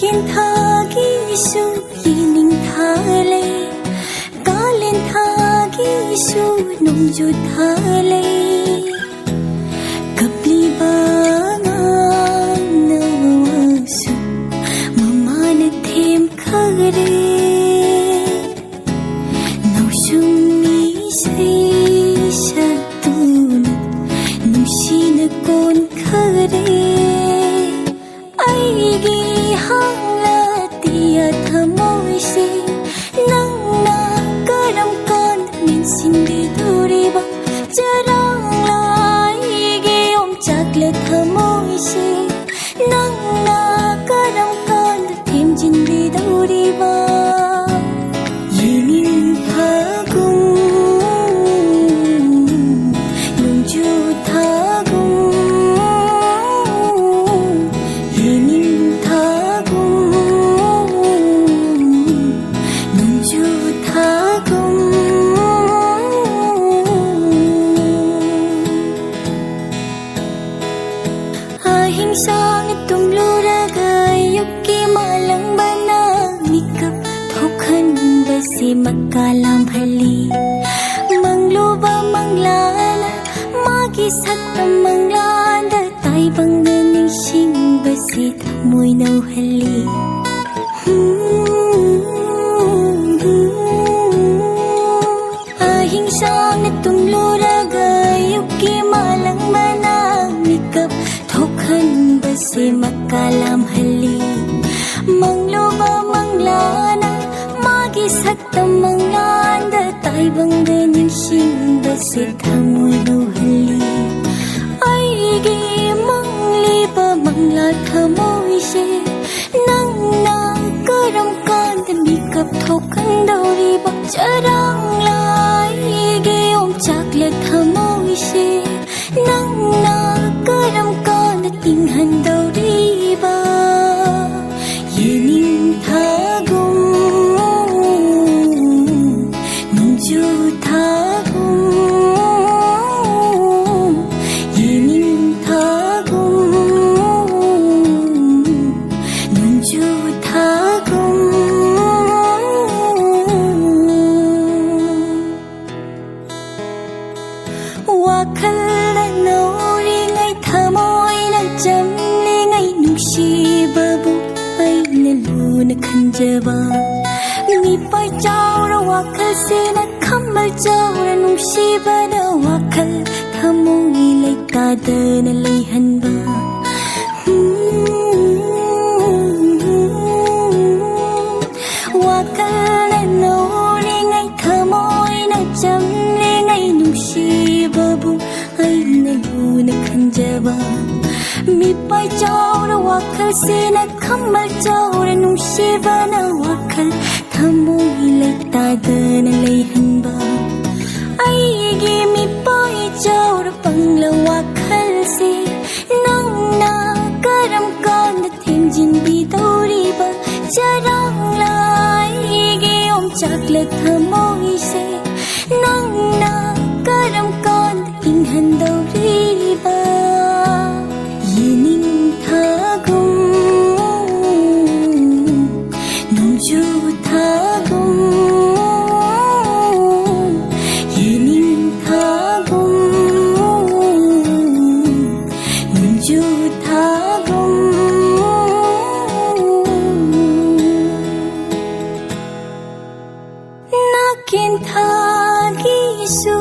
kinthagi-su yining thale kalin thagi-su nungju thale kapli bangang nawasu mamana them khare nausumi sai satun nusina kon khare aigi hanglatia thamoi se nangna karam kan min sindi duriba charang lai ge om chakle thamoi se nangna karam kan them jindi duriba yenin thagum nungju thagum sang tung lura gai yuki malang bana mikap thokhan basi makalam hali manglo ba manglala magi saktam manglanda tai banganing sing basi thamoi nau hali ahing sang tung lura gai yuki malang bana mikap thokhan basi makalam hali manglo ba manglana magi saktam manglanda tai banganing sing basi thamoi nau hali aigi mangli ba mangla thamoi se nangna karam kan mikap thokhan dauri ba charang lai ge om chakle thamoi se nangna karam kan ting han dauri ba yenin thagum nungju thagum yenin thagum nungju thagum wakhal nauri ngai thamoi na jamli ngai nungsiba bu ai na luna khanjaba mi pai chaura wakhal se na khamal chaura nungsiba na wakhal thamoi lai ka da na lai hanba wakhal nauri ngai thamoi na jamli ngai nungsiba bu ai na luna khanjaba mi pai chaura wakhal se na khamal chaura nungsiba na wakhal thamoi lai ta da na lai hanba aigi mi pai chaura pangla wakhal se nangna karam kan them jin bi dauri ba charang lai ge om chakle thamoi se nangna karam kan ting han dauri ba yenin thagum nungju thagum yenin thagum nungju thagum nakin thagi su